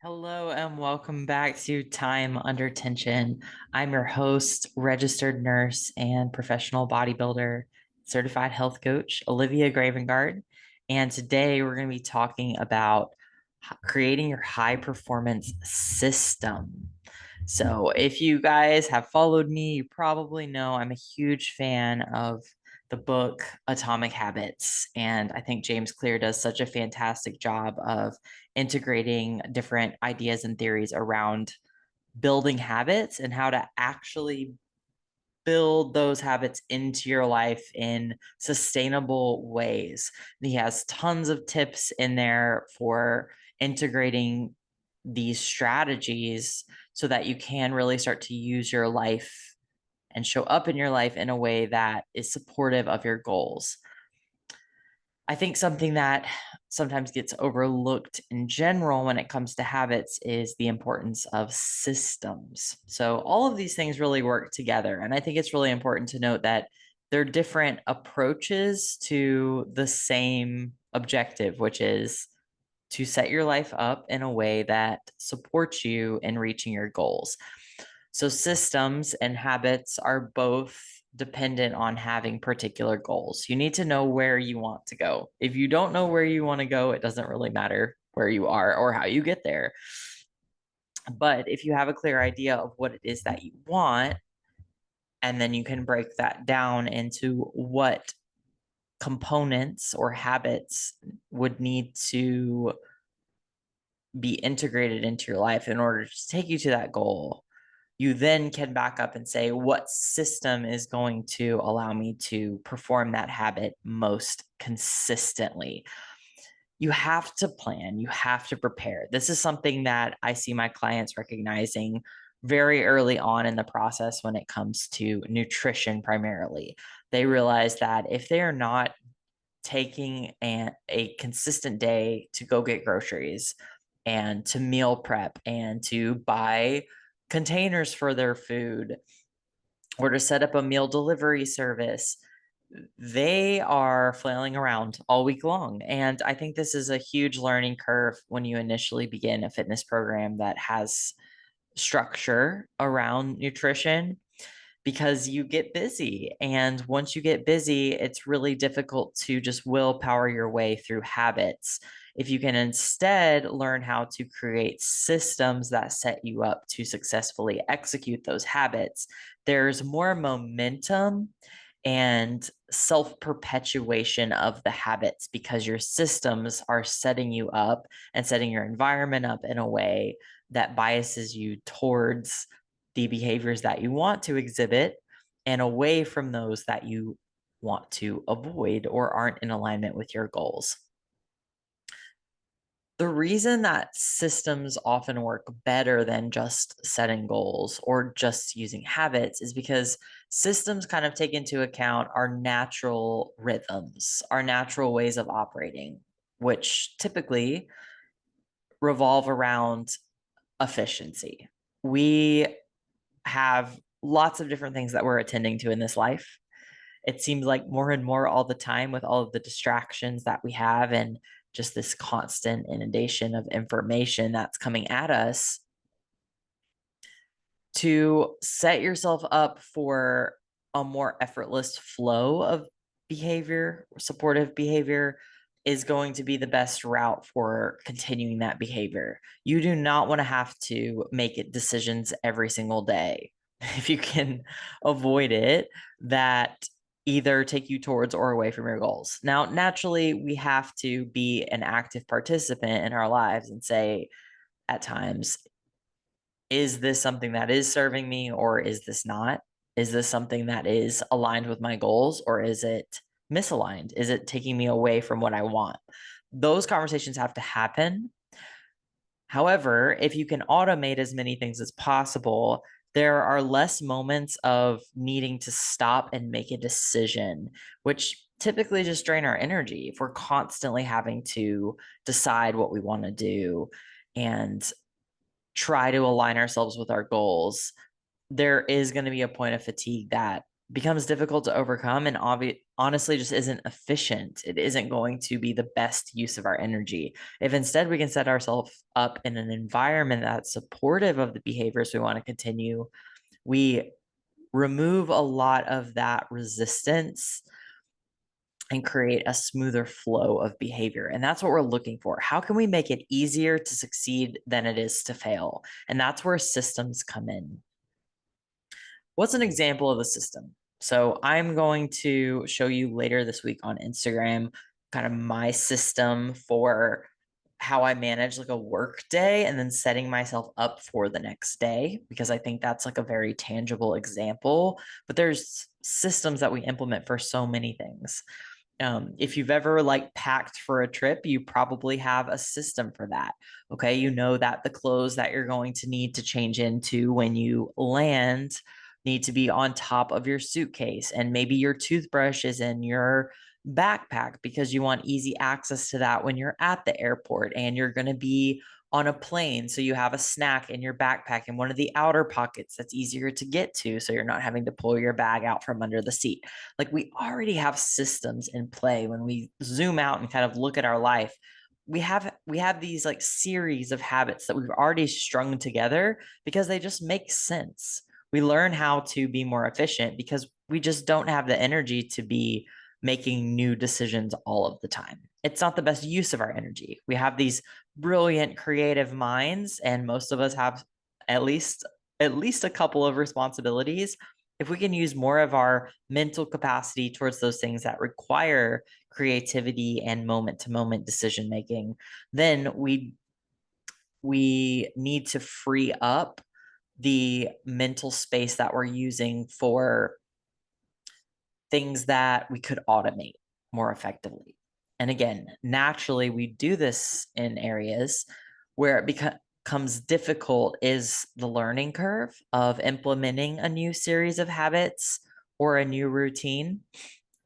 Hello and welcome back to Time Under Tension. I'm your host, registered nurse and professional bodybuilder, certified health coach, Olivia Gravengard. And today we're going to be talking about creating your high performance system. So, if you guys have followed me, you probably know I'm a huge fan of the book Atomic Habits. And I think James Clear does such a fantastic job of integrating different ideas and theories around building habits and how to actually build those habits into your life in sustainable ways. And he has tons of tips in there for integrating these strategies so that you can really start to use your life and show up in your life in a way that is supportive of your goals. I think something that sometimes gets overlooked in general when it comes to habits is the importance of systems. So, all of these things really work together. And I think it's really important to note that they're different approaches to the same objective, which is to set your life up in a way that supports you in reaching your goals. So, systems and habits are both dependent on having particular goals. You need to know where you want to go. If you don't know where you want to go, it doesn't really matter where you are or how you get there. But if you have a clear idea of what it is that you want, and then you can break that down into what components or habits would need to be integrated into your life in order to take you to that goal, you then can back up and say, what system is going to allow me to perform that habit most consistently? You have to plan, you have to prepare. This is something that I see my clients recognizing very early on in the process when it comes to nutrition primarily. They realize that if they are not taking a consistent day to go get groceries and to meal prep and to buy containers for their food or to set up a meal delivery service, they are flailing around all week long. And I think this is a huge learning curve when you initially begin a fitness program that has structure around nutrition because you get busy. And once you get busy, it's really difficult to just willpower your way through habits. If you can instead learn how to create systems that set you up to successfully execute those habits, there's more momentum and self perpetuation of the habits because your systems are setting you up and setting your environment up in a way that biases you towards the behaviors that you want to exhibit and away from those that you want to avoid or aren't in alignment with your goals. The reason that systems often work better than just setting goals or just using habits is because systems kind of take into account our natural rhythms, our natural ways of operating, which typically revolve around efficiency. We have lots of different things that we're attending to in this life. It seems like more and more all the time with all of the distractions that we have and just this constant inundation of information that's coming at us. To set yourself up for a more effortless flow of behavior, supportive behavior, is going to be the best route for continuing that behavior. You do not want to have to make it decisions every single day. If you can avoid it, that either take you towards or away from your goals. Now, naturally, we have to be an active participant in our lives and say at times, is this something that is serving me or is this not? Is this something that is aligned with my goals or is it misaligned? Is it taking me away from what I want? Those conversations have to happen. However, if you can automate as many things as possible, there are less moments of needing to stop and make a decision, which typically just drain our energy if we're constantly having to decide what we want to do and try to align ourselves with our goals. There is going to be a point of fatigue that becomes difficult to overcome and honestly just isn't efficient. It isn't going to be the best use of our energy. If instead we can set ourselves up in an environment that's supportive of the behaviors we want to continue, we remove a lot of that resistance and create a smoother flow of behavior. And that's what we're looking for. How can we make it easier to succeed than it is to fail? And that's where systems come in. What's an example of a system? So I'm going to show you later this week on Instagram kind of my system for how I manage like a work day and then setting myself up for the next day, because I think that's like a very tangible example. But there's systems that we implement for so many things. If you've ever like packed for a trip, you probably have a system for that. Okay. You know that the clothes that you're going to need to change into when you land need to be on top of your suitcase. And maybe your toothbrush is in your backpack because you want easy access to that when you're at the airport and you're going to be on a plane. So you have a snack in your backpack in one of the outer pockets that's easier to get to. So you're not having to pull your bag out from under the seat. Like we already have systems in play. When we zoom out and kind of look at our life, we have these like series of habits that we've already strung together because they just make sense. We learn how to be more efficient because we just don't have the energy to be making new decisions all of the time. It's not the best use of our energy. We have these brilliant creative minds, and most of us have at least a couple of responsibilities. If we can use more of our mental capacity towards those things that require creativity and moment to moment decision making, then we need to free up the mental space that we're using for things that we could automate more effectively. And again, naturally, we do this in areas where it becomes difficult is the learning curve of implementing a new series of habits or a new routine,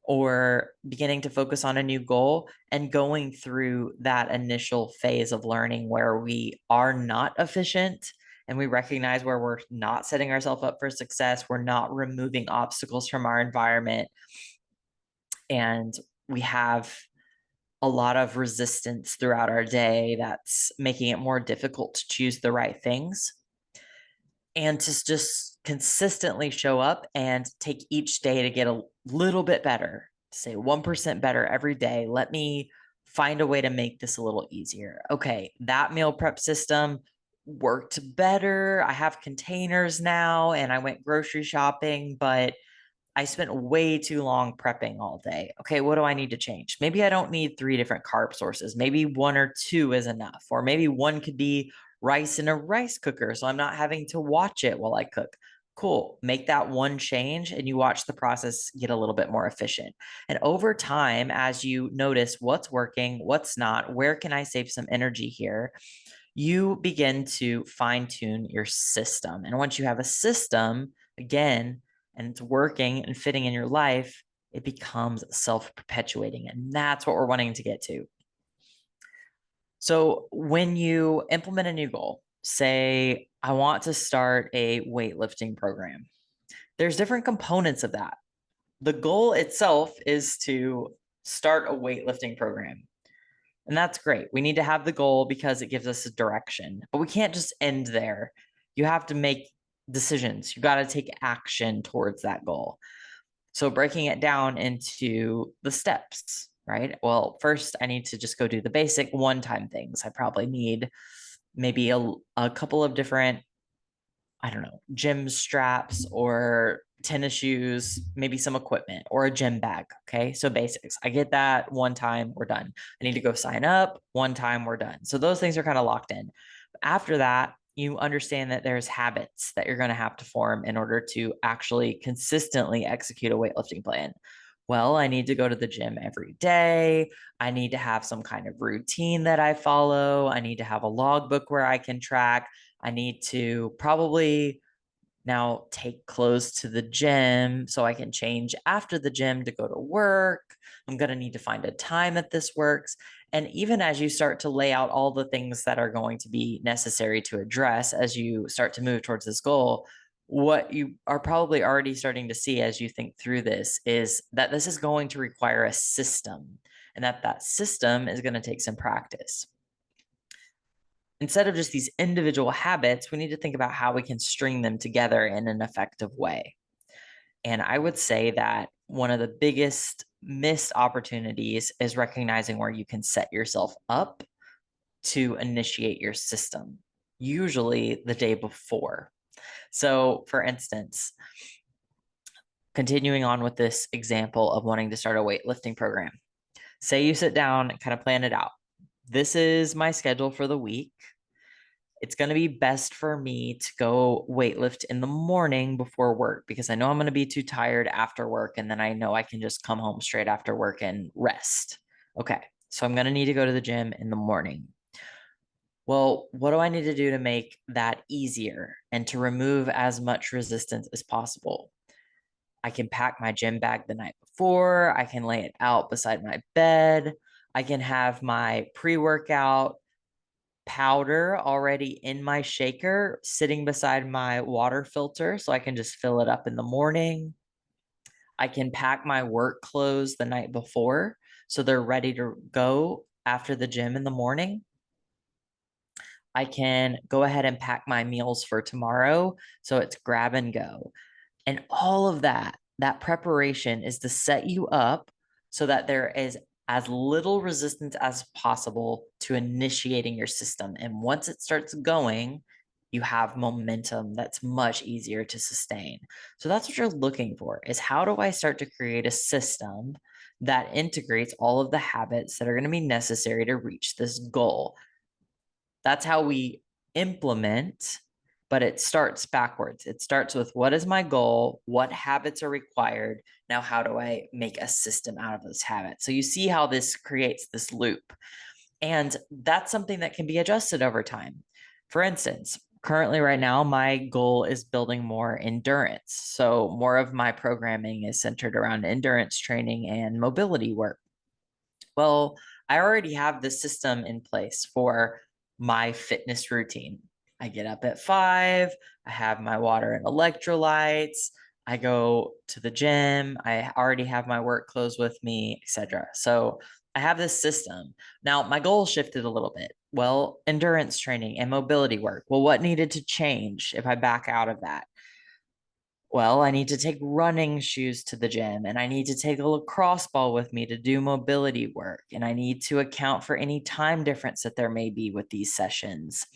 or beginning to focus on a new goal and going through that initial phase of learning where we are not efficient and we recognize where we're not setting ourselves up for success. We're not removing obstacles from our environment. And we have a lot of resistance throughout our day that's making it more difficult to choose the right things. And to just consistently show up and take each day to get a little bit better, say 1% better every day. Let me find a way to make this a little easier. Okay, that meal prep system worked better. I have containers now and I went grocery shopping, but I spent way too long prepping all day. Okay, what do I need to change? Maybe I don't need 3 different carb sources. Maybe 1 or 2 is enough. Or maybe 1 could be rice in a rice cooker, so I'm not having to watch it while I cook. Cool. Make that 1 change and you watch the process get a little bit more efficient. And over time, as you notice what's working, what's not, where can I save some energy here, you begin to fine tune your system. And once you have a system, again, and it's working and fitting in your life, it becomes self-perpetuating. And that's what we're wanting to get to. So when you implement a new goal, say, I want to start a weightlifting program, there's different components of that. The goal itself is to start a weightlifting program. And that's great. We need to have the goal because it gives us a direction, but we can't just end there. You have to make decisions. You got to take action towards that goal. So breaking it down into the steps, right? Well, first I need to just go do the basic one-time things. I probably need maybe a couple of different, I don't know, gym straps or tennis shoes, maybe some equipment or a gym bag. Okay. So basics. I get that one time, we're done. I need to go sign up one time, we're done. So those things are kind of locked in. After that, you understand that there's habits that you're going to have to form in order to actually consistently execute a weightlifting plan. Well, I need to go to the gym every day. I need to have some kind of routine that I follow. I need to have a logbook where I can track. I need to probably now take clothes to the gym so I can change after the gym to go to work. I'm going to need to find a time that this works. And even as you start to lay out all the things that are going to be necessary to address as you start to move towards this goal, what you are probably already starting to see as you think through this is that this is going to require a system, and that system is going to take some practice. Instead of just these individual habits, we need to think about how we can string them together in an effective way. And I would say that one of the biggest missed opportunities is recognizing where you can set yourself up to initiate your system, usually the day before. So, for instance, continuing on with this example of wanting to start a weightlifting program, say you sit down and kind of plan it out. This is my schedule for the week. It's going to be best for me to go weightlift in the morning before work because I know I'm going to be too tired after work. And then I know I can just come home straight after work and rest. Okay. So I'm going to need to go to the gym in the morning. Well, what do I need to do to make that easier and to remove as much resistance as possible? I can pack my gym bag the night before. I can lay it out beside my bed. I can have my pre-workout powder already in my shaker sitting beside my water filter so I can just fill it up in the morning. I can pack my work clothes the night before so they're ready to go after the gym in the morning. I can go ahead and pack my meals for tomorrow so it's grab and go. And all of that preparation is to set you up so that there is as little resistance as possible to initiating your system. And once it starts going, you have momentum that's much easier to sustain. So that's what you're looking for is how do I start to create a system that integrates all of the habits that are going to be necessary to reach this goal? That's how we implement, but it starts backwards. It starts with what is my goal? What habits are required? Now, how do I make a system out of those habits? So you see how this creates this loop. And that's something that can be adjusted over time. For instance, currently right now, my goal is building more endurance. So more of my programming is centered around endurance training and mobility work. Well, I already have the system in place for my fitness routine. I get up at 5, I have my water and electrolytes, I go to the gym, I already have my work clothes with me, etc. So I have this system. Now, my goal shifted a little bit. Well, endurance training and mobility work. Well, what needed to change if I back out of that? Well, I need to take running shoes to the gym and I need to take a lacrosse ball with me to do mobility work. And I need to account for any time difference that there may be with these sessions.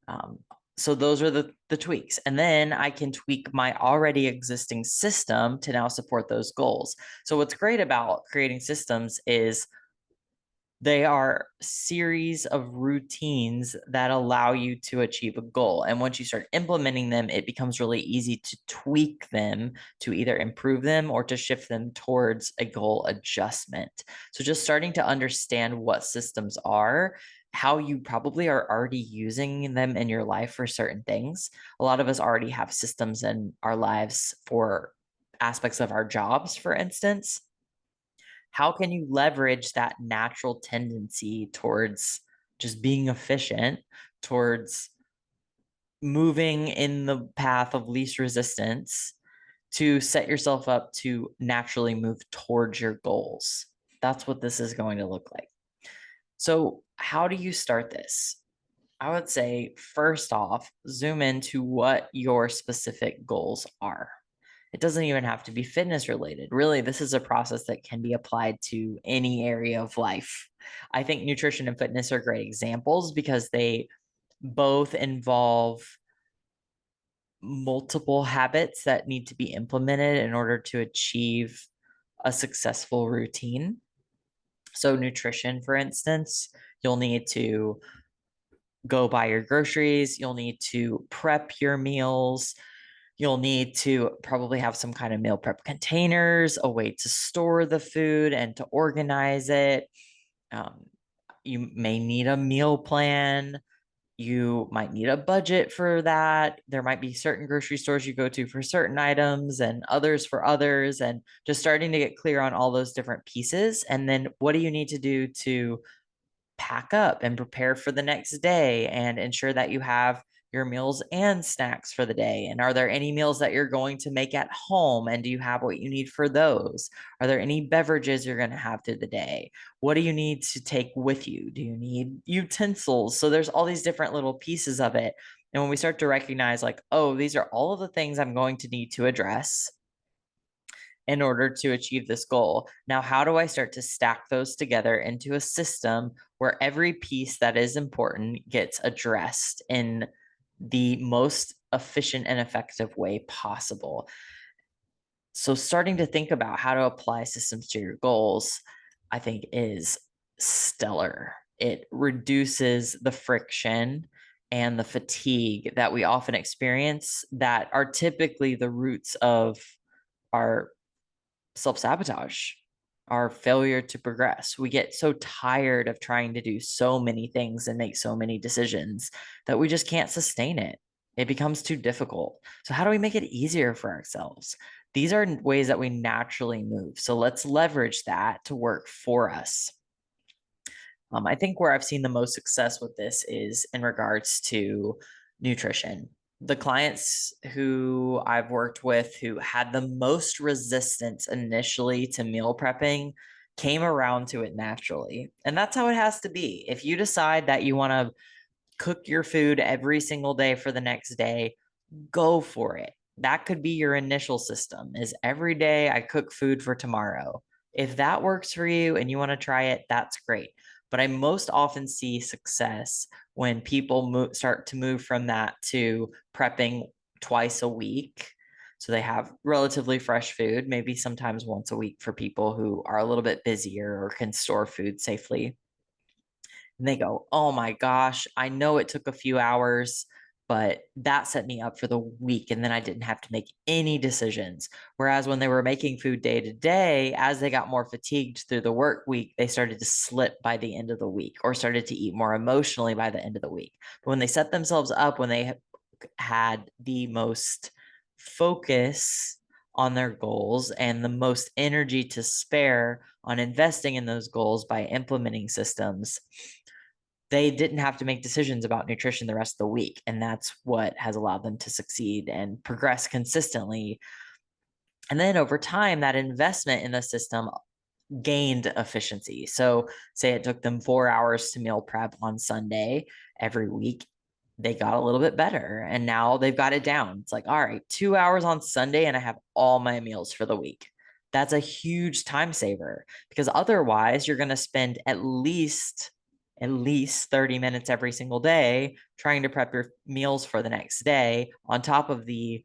Um, so those are the tweaks. And then I can tweak my already existing system to now support those goals. So what's great about creating systems is they are series of routines that allow you to achieve a goal. And once you start implementing them, it becomes really easy to tweak them to either improve them or to shift them towards a goal adjustment. So just starting to understand what systems are, how you probably are already using them in your life for certain things. A lot of us already have systems in our lives for aspects of our jobs, for instance. How can you leverage that natural tendency towards just being efficient, towards moving in the path of least resistance to set yourself up to naturally move towards your goals? That's what this is going to look like. So, how do you start this? I would say, first off, zoom into what your specific goals are. It doesn't even have to be fitness related. Really, this is a process that can be applied to any area of life. I think nutrition and fitness are great examples because they both involve multiple habits that need to be implemented in order to achieve a successful routine. So, nutrition, for instance, you'll need to go buy your groceries, you'll need to prep your meals. You'll need to probably have some kind of meal prep containers, a way to store the food and to organize it. Um, you may need a meal plan. You might need a budget for that. There might be certain grocery stores you go to for certain items and others for others, and just starting to get clear on all those different pieces. And then what do you need to do to pack up and prepare for the next day and ensure that you have your meals and snacks for the day? And are there any meals that you're going to make at home? And do you have what you need for those? Are there any beverages you're going to have through the day? What do you need to take with you? Do you need utensils? So there's all these different little pieces of it. And when we start to recognize, like, oh, these are all of the things I'm going to need to address in order to achieve this goal. Now, how do I start to stack those together into a system where every piece that is important gets addressed in the most efficient and effective way possible? So starting to think about how to apply systems to your goals, I think, is stellar. It reduces the friction and the fatigue that we often experience that are typically the roots of our self-sabotage, our failure to progress. We get so tired of trying to do so many things and make so many decisions that we just can't sustain it. It becomes too difficult. So how do we make it easier for ourselves? These are ways that we naturally move. So let's leverage that to work for us. I think where I've seen the most success with this is in regards to nutrition. The clients who I've worked with who had the most resistance initially to meal prepping came around to it naturally. And that's how it has to be. If you decide that you want to cook your food every single day for the next day, go for it. That could be your initial system is every day I cook food for tomorrow. If that works for you and you want to try it, that's great. But I most often see success when people start to move from that to prepping twice a week. So they have relatively fresh food, maybe sometimes once a week for people who are a little bit busier or can store food safely. And they go, oh my gosh, I know it took a few hours, but that set me up for the week. And then I didn't have to make any decisions. Whereas when they were making food day to day, as they got more fatigued through the work week, they started to slip by the end of the week or started to eat more emotionally by the end of the week. But when they set themselves up, when they had the most focus on their goals and the most energy to spare on investing in those goals by implementing systems, they didn't have to make decisions about nutrition the rest of the week. And that's what has allowed them to succeed and progress consistently. And then over time, that investment in the system gained efficiency. So, say it took them 4 hours to meal prep on Sunday every week, they got a little bit better. And now they've got it down. It's like, all right, 2 hours on Sunday, and I have all my meals for the week. That's a huge time saver because otherwise, you're going to spend at least 30 minutes every single day trying to prep your meals for the next day on top of the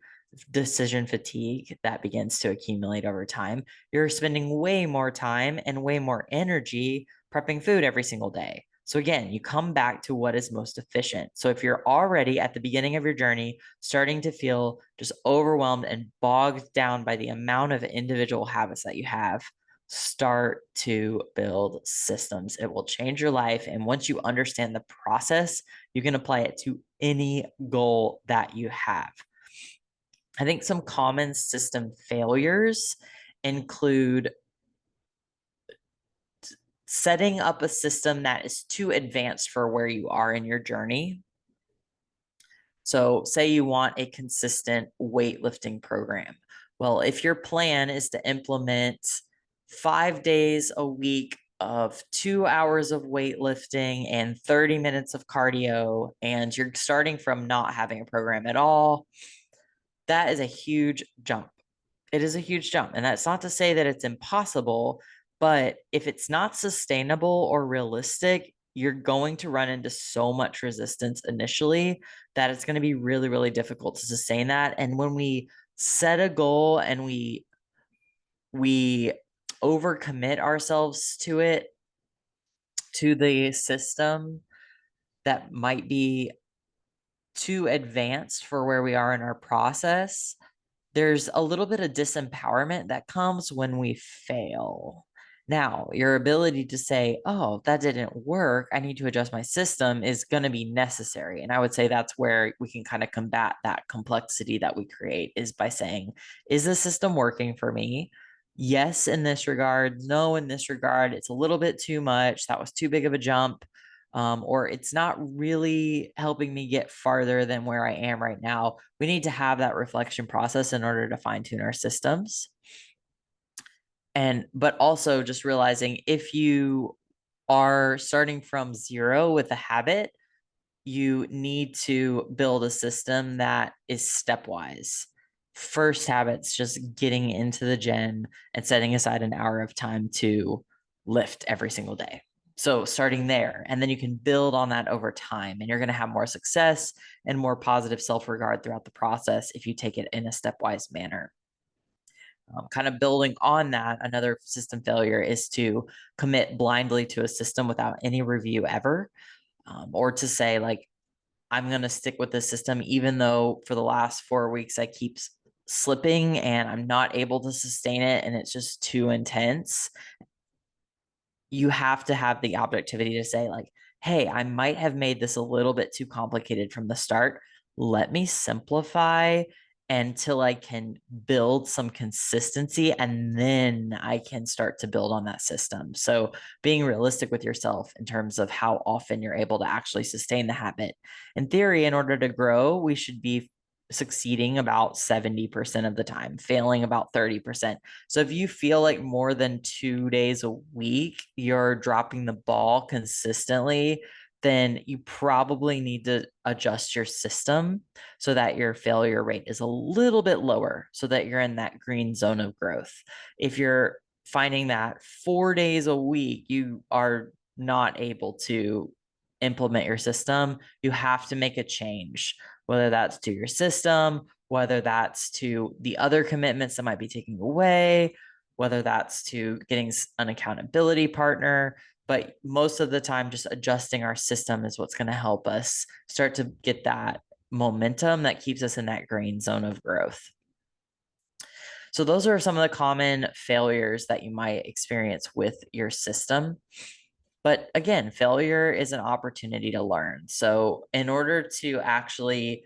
decision fatigue that begins to accumulate over time. You're spending way more time and way more energy prepping food every single day. So again, you come back to what is most efficient. So if you're already at the beginning of your journey, starting to feel just overwhelmed and bogged down by the amount of individual habits that you have, start to build systems. It will change your life. And once you understand the process, you can apply it to any goal that you have. I think some common system failures include setting up a system that is too advanced for where you are in your journey. So, say you want a consistent weightlifting program. Well, if your plan is to implement 5 days a week of 2 hours of weightlifting and 30 minutes of cardio, and you're starting from not having a program at all, that is a huge jump. It is a huge jump. And that's not to say that it's impossible, but if it's not sustainable or realistic, you're going to run into so much resistance initially that it's going to be really, really difficult to sustain that. And when we set a goal and we overcommit ourselves to it, to the system that might be too advanced for where we are in our process, there's a little bit of disempowerment that comes when we fail. Now, your ability to say, oh, that didn't work, I need to adjust my system is going to be necessary. And I would say that's where we can kind of combat that complexity that we create is by saying, is the system working for me? Yes, in this regard. No, in this regard. It's a little bit too much. That was too big of a jump. or it's not really helping me get farther than where I am right now. We need to have that reflection process in order to fine tune our systems. But also just realizing if you are starting from zero with a habit, you need to build a system that is stepwise. First habit's just getting into the gym and setting aside an hour of time to lift every single day. So starting there, and then you can build on that over time, and you're going to have more success and more positive self-regard throughout the process if you take it in a stepwise manner. Kind of building on that, another system failure is to commit blindly to a system without any review ever, or to say like, I'm going to stick with this system, even though for the last 4 weeks I keep slipping and I'm not able to sustain it and it's just too intense. You have to have the objectivity to say like, hey, I might have made this a little bit too complicated from the start. Let me simplify until I can build some consistency, and then I can start to build on that system. So being realistic with yourself in terms of how often you're able to actually sustain the habit. In theory, in order to grow, we should be succeeding about 70% of the time, failing about 30%. So if you feel like more than 2 days a week, you're dropping the ball consistently, then you probably need to adjust your system so that your failure rate is a little bit lower so that you're in that green zone of growth. If you're finding that 4 days a week, you are not able to implement your system, you have to make a change, whether that's to your system, whether that's to the other commitments that might be taken away, whether that's to getting an accountability partner. But most of the time, just adjusting our system is what's going to help us start to get that momentum that keeps us in that green zone of growth. So those are some of the common failures that you might experience with your system. But again, failure is an opportunity to learn. So in order to actually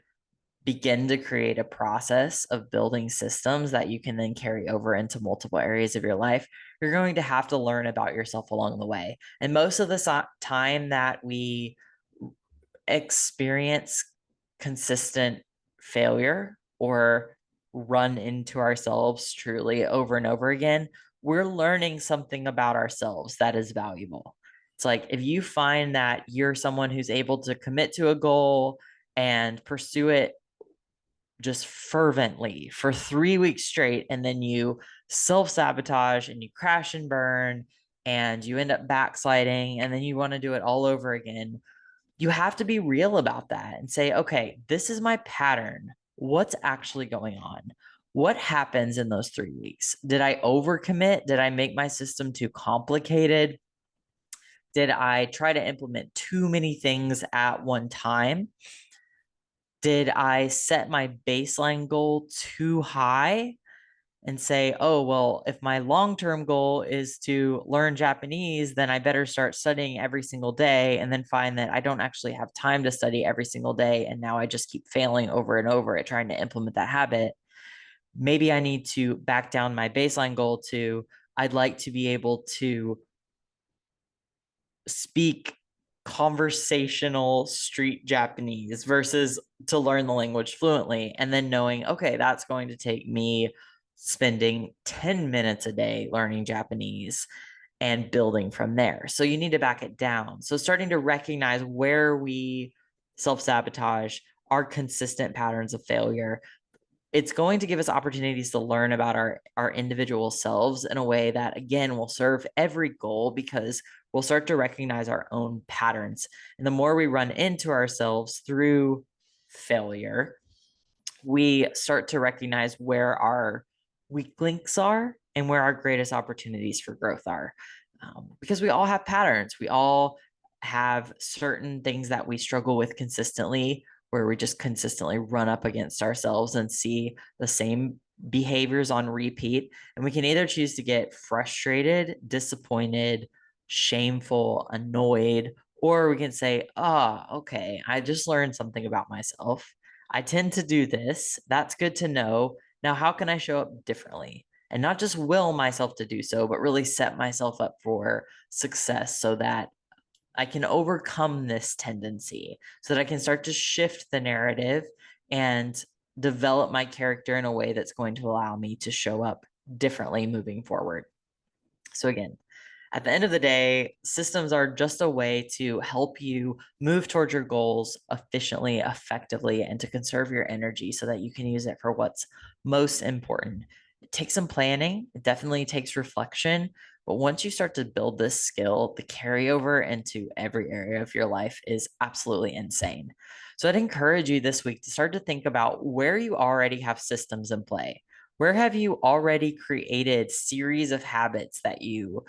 begin to create a process of building systems that you can then carry over into multiple areas of your life, you're going to have to learn about yourself along the way. And most of the time that we experience consistent failure or run into ourselves truly over and over again, we're learning something about ourselves that is valuable. It's like if you find that you're someone who's able to commit to a goal and pursue it just fervently for 3 weeks straight, and then you self-sabotage and you crash and burn and you end up backsliding, and then you want to do it all over again, you have to be real about that and say, okay, this is my pattern. What's actually going on? What happens in those 3 weeks? Did I overcommit? Did I make my system too complicated? Did I try to implement too many things at one time? Did I set my baseline goal too high and say, oh, well, if my long-term goal is to learn Japanese, then I better start studying every single day, and then find that I don't actually have time to study every single day. And now I just keep failing over and over at trying to implement that habit. Maybe I need to back down my baseline goal to, I'd like to be able to speak conversational street Japanese versus to learn the language fluently, and then knowing, okay, that's going to take me spending 10 minutes a day learning Japanese and building from there. So you need to back it down. So starting to recognize where we self-sabotage, our consistent patterns of failure, it's going to give us opportunities to learn about our individual selves in a way that, again, will serve every goal, because we'll start to recognize our own patterns. And the more we run into ourselves through failure, we start to recognize where our weak links are and where our greatest opportunities for growth are. Because we all have patterns. We all have certain things that we struggle with consistently, where we just consistently run up against ourselves and see the same behaviors on repeat. And we can either choose to get frustrated, disappointed, shameful, annoyed, or we can say, okay, I just learned something about myself. I tend to do this. That's good to know. Now, how can I show up differently? And not just will myself to do so, but really set myself up for success so that I can overcome this tendency so that I can start to shift the narrative and develop my character in a way that's going to allow me to show up differently moving forward. So again, at the end of the day, systems are just a way to help you move towards your goals efficiently, effectively, and to conserve your energy so that you can use it for what's most important. It takes some planning, it definitely takes reflection. But once you start to build this skill, the carryover into every area of your life is absolutely insane. So I'd encourage you this week to start to think about where you already have systems in play. Where have you already created series of habits that you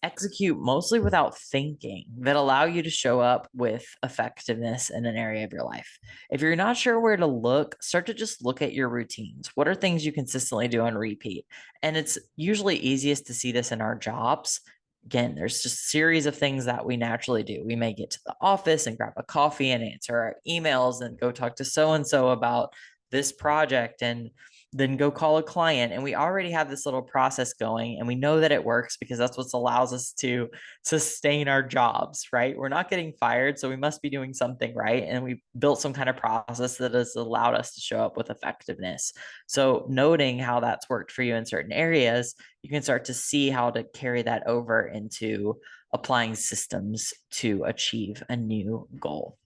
execute mostly without thinking that allow you to show up with effectiveness in an area of your life? If you're not sure where to look, start to just look at your routines. What are things you consistently do on repeat? And it's usually easiest to see this in our jobs. Again, there's just a series of things that we naturally do. We may get to the office and grab a coffee and answer our emails and go talk to so and so about this project and then go call a client. And we already have this little process going and we know that it works because that's what allows us to sustain our jobs, right? We're not getting fired, so we must be doing something right. And we built some kind of process that has allowed us to show up with effectiveness. So noting how that's worked for you in certain areas, you can start to see how to carry that over into applying systems to achieve a new goal.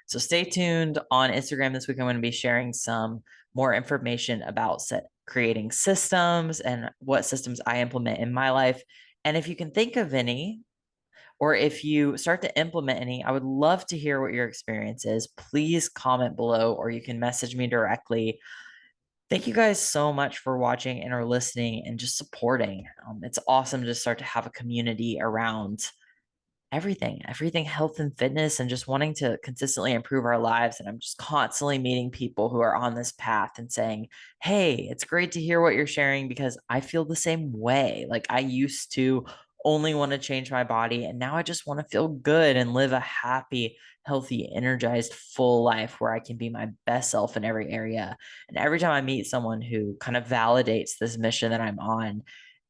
So stay tuned on Instagram this week. I'm going to be sharing some more information about creating systems and what systems I implement in my life. And if you can think of any, or if you start to implement any, I would love to hear what your experience is. Please comment below, or you can message me directly. Thank you guys so much for watching and or listening and just supporting. It's awesome to start to have a community around everything health and fitness and just wanting to consistently improve our lives. And I'm just constantly meeting people who are on this path and saying, hey, it's great to hear what you're sharing because I feel the same way. Like I used to only want to change my body and now I just want to feel good and live a happy, healthy, energized, full life where I can be my best self in every area. And every time I meet someone who kind of validates this mission that I'm on,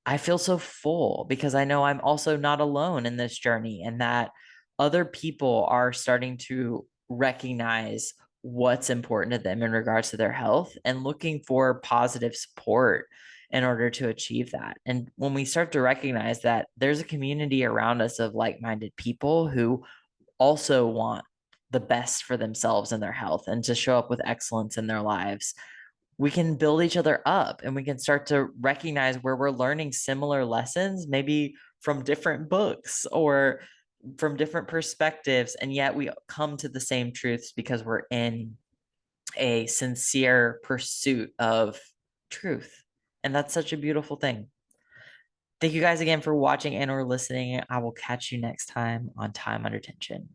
I feel so full because I know I'm also not alone in this journey and that other people are starting to recognize what's important to them in regards to their health and looking for positive support in order to achieve that. And when we start to recognize that there's a community around us of like-minded people who also want the best for themselves and their health and to show up with excellence in their lives, we can build each other up and we can start to recognize where we're learning similar lessons, maybe from different books or from different perspectives. And yet we come to the same truths because we're in a sincere pursuit of truth. And that's such a beautiful thing. Thank you guys again for watching and or listening. I will catch you next time on Time Under Tension.